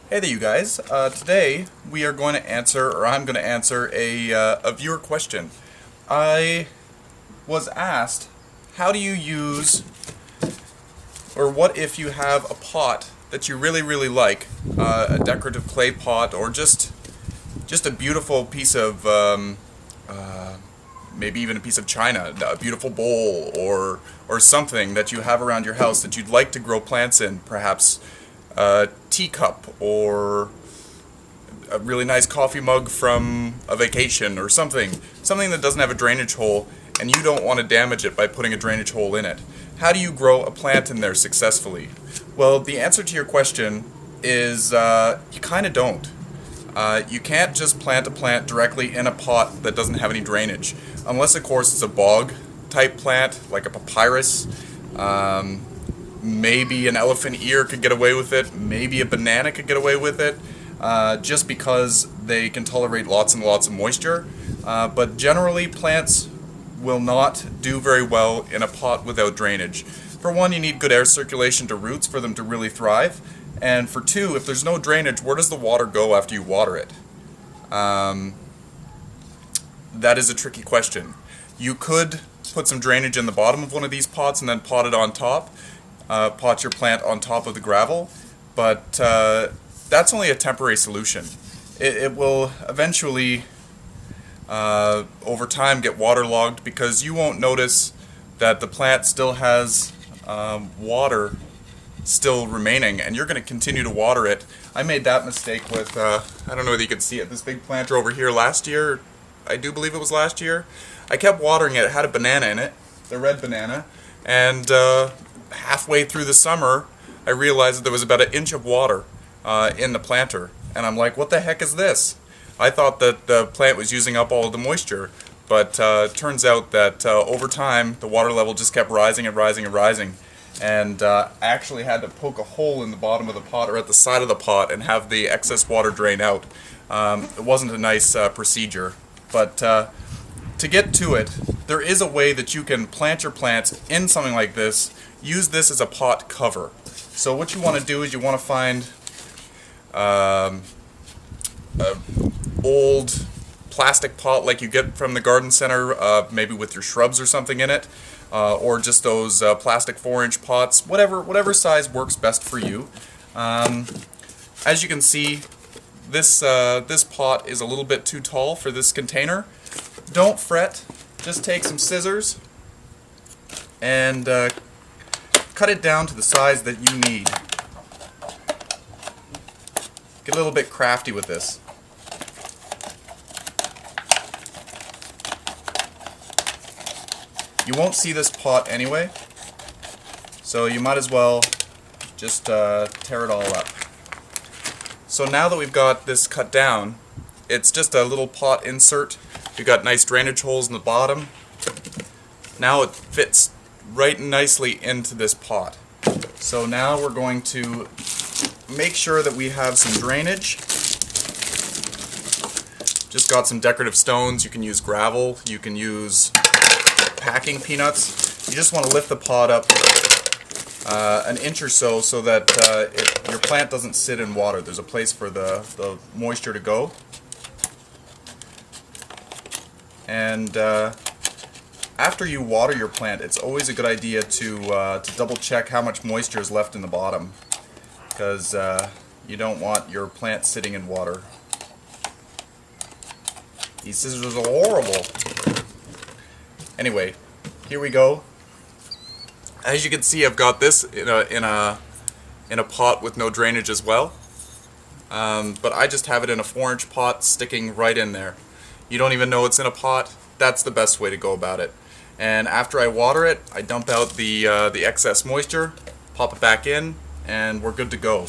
Hey there, you guys. Today we are going to answer, or I'm going to answer a viewer question. I was asked, how do you use, or what if you have a pot that you really, really like, a decorative clay pot, or just a beautiful piece of, maybe even a piece of china, a beautiful bowl, or something that you have around your house that you'd like to grow plants in, perhaps a teacup or a really nice coffee mug from a vacation or something that doesn't have a drainage hole and you don't want to damage it by putting a drainage hole in it. How do you grow a plant in there successfully? Well, the answer to your question is you kind of don't. You can't just plant a plant directly in a pot that doesn't have any drainage, unless of course it's a bog type plant like a papyrus. Maybe an elephant ear could get away with it, maybe a banana could get away with it, just because they can tolerate lots and lots of moisture. But generally plants will not do very well in a pot without drainage. For one, you need good air circulation to roots for them to really thrive. And for two, if there's no drainage, where does the water go after you water it? That is a tricky question. You could put some drainage in the bottom of one of these pots and then pot it on top. Pot your plant on top of the gravel, but that's only a temporary solution. It will eventually, over time, get waterlogged because you won't notice that the plant still has water still remaining, and you're going to continue to water it. I made that mistake with, I don't know whether you can see it, this big planter over here last year. I do believe it was last year. I kept watering it. It had a banana in it, the red banana, and halfway through the summer I realized that there was about an inch of water in the planter, and I'm like, what the heck is this? I thought that the plant was using up all of the moisture, but it turns out that over time the water level just kept rising and rising and rising, and I actually had to poke a hole in the bottom of the pot or at the side of the pot and have the excess water drain out. It wasn't a nice procedure, but to get to it, there is a way that you can plant your plants in something like this. Use this as a pot cover. So what you want to do is you want to find an old plastic pot like you get from the garden center, maybe with your shrubs or something in it, or just those plastic 4-inch pots, whatever size works best for you. As you can see, this pot is a little bit too tall for this container. Don't fret, just take some scissors and cut it down to the size that you need. Get a little bit crafty with this. You won't see this pot anyway, so you might as well just tear it all up. So now that we've got this cut down, it's just a little pot insert. We've got nice drainage holes in the bottom. Now it fits right nicely into this pot. So now we're going to make sure that we have some drainage. Just got some decorative stones. You can use gravel, you can use packing peanuts. You just want to lift the pot up an inch or so that your plant doesn't sit in water. There's a place for the moisture to go. And after you water your plant, it's always a good idea to double check how much moisture is left in the bottom, because you don't want your plant sitting in water. These scissors are horrible. Anyway, here we go. As you can see, I've got this in a pot with no drainage as well, but I just have it in a 4-inch pot sticking right in there. You don't even know it's in a pot. That's the best way to go about it. And after I water it, I dump out the excess moisture, pop it back in, and we're good to go.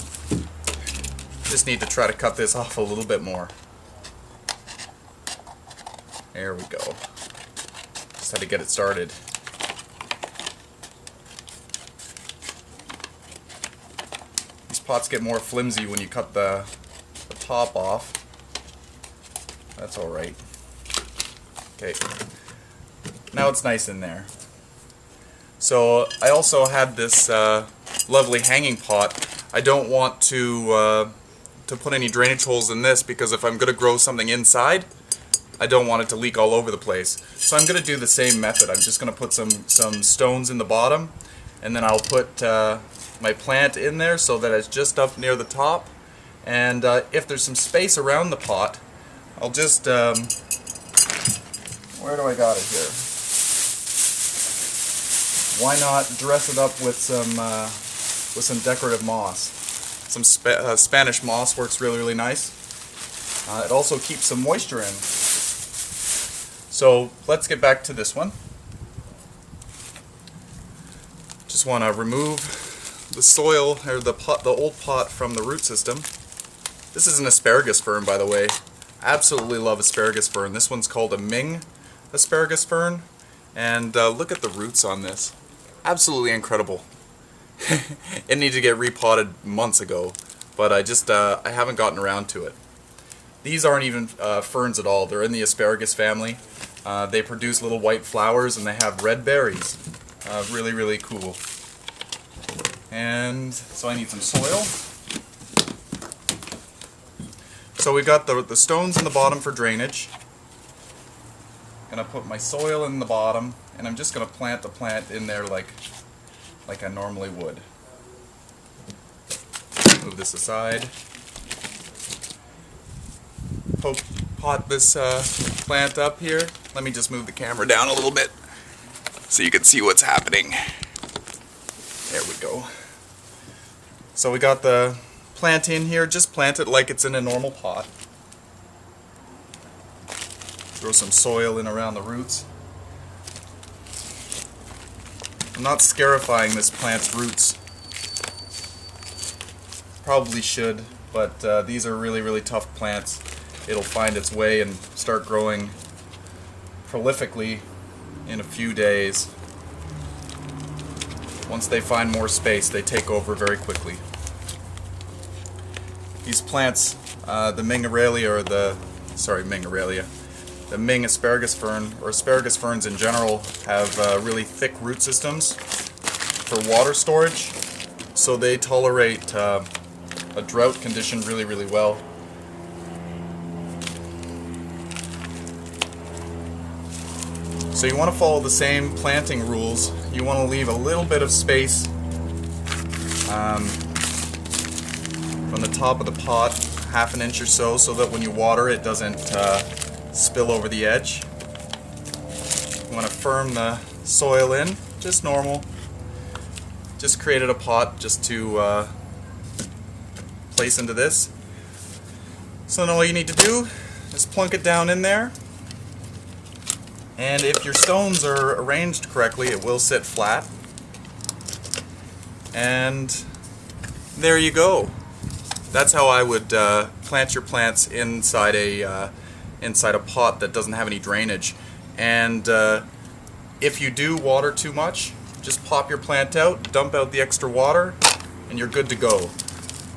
Just need to try to cut this off a little bit more. There we go. Just had to get it started. These pots get more flimsy when you cut the top off. That's alright. Okay. Now it's nice in there. So I also had this lovely hanging pot. I don't want to to put any drainage holes in this because if I'm going to grow something inside, I don't want it to leak all over the place. So I'm going to do the same method. I'm just going to put some stones in the bottom, and then I'll put my plant in there so that it's just up near the top. And if there's some space around the pot, I'll just, where do I got it here? Why not dress it up with some decorative moss? Some Spanish moss works really, really nice. It also keeps some moisture in. So let's get back to this one. Just want to remove the soil, or the old pot from the root system. This is an asparagus fern, by the way. Absolutely love asparagus fern. This one's called a Ming asparagus fern. And look at the roots on this. Absolutely incredible. It needed to get repotted months ago, but I haven't gotten around to it. These aren't even ferns at all. They're in the asparagus family. They produce little white flowers and they have red berries. Really, really cool. And so I need some soil. So we got the stones in the bottom for drainage. Gonna put my soil in the bottom, and I'm just gonna plant the plant in there like I normally would. Move this aside. Pot this plant up here. Let me just move the camera down a little bit so you can see what's happening. There we go. So we got the plant in here. Just plant it like it's in a normal pot. Throw some soil in around the roots. I'm not scarifying this plant's roots. Probably should, but these are really, really tough plants. It'll find its way and start growing prolifically in a few days. Once they find more space, they take over very quickly. These plants, the Mingarelia, the Ming asparagus fern, or asparagus ferns in general, have really thick root systems for water storage, so they tolerate a drought condition really, really well. So you want to follow the same planting rules. You want to leave a little bit of space from the top of the pot, half an inch or so that when you water it doesn't spill over the edge. You want to firm the soil in, just normal. Just created a pot just to place into this. So then all you need to do is plunk it down in there. And if your stones are arranged correctly, it will sit flat. And there you go. That's how I would plant your plants inside a pot that doesn't have any drainage. And if you do water too much, just pop your plant out, dump out the extra water, and you're good to go.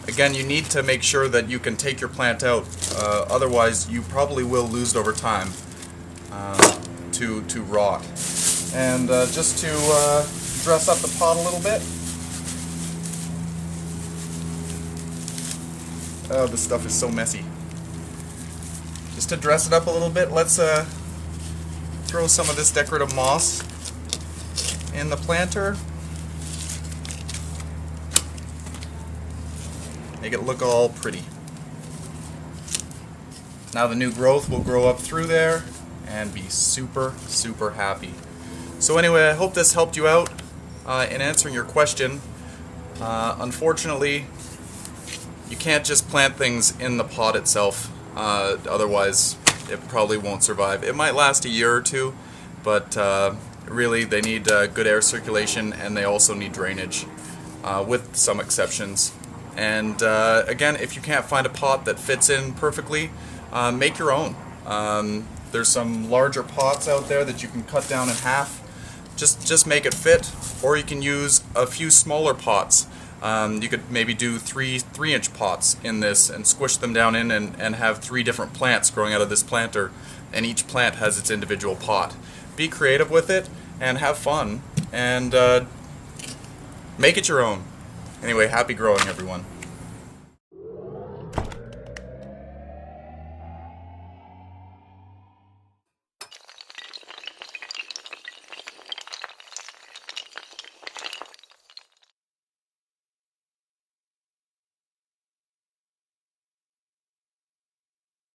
Again, you need to make sure that you can take your plant out. Otherwise, you probably will lose it over time to rot. And just to dress up the pot a little bit. Oh, this stuff is so messy. Just to dress it up a little bit, let's throw some of this decorative moss in the planter. Make it look all pretty. Now the new growth will grow up through there and be super, super happy. So anyway, I hope this helped you out in answering your question. Unfortunately, you can't just plant things in the pot itself, otherwise it probably won't survive. It might last a year or two, but really they need good air circulation, and they also need drainage, with some exceptions. And again, if you can't find a pot that fits in perfectly, make your own. There's some larger pots out there that you can cut down in half. Just make it fit, or you can use a few smaller pots. You could maybe do three-inch pots in this and squish them down in and have 3 different plants growing out of this planter, and each plant has its individual pot. Be creative with it and have fun, and make it your own. Anyway, happy growing, everyone.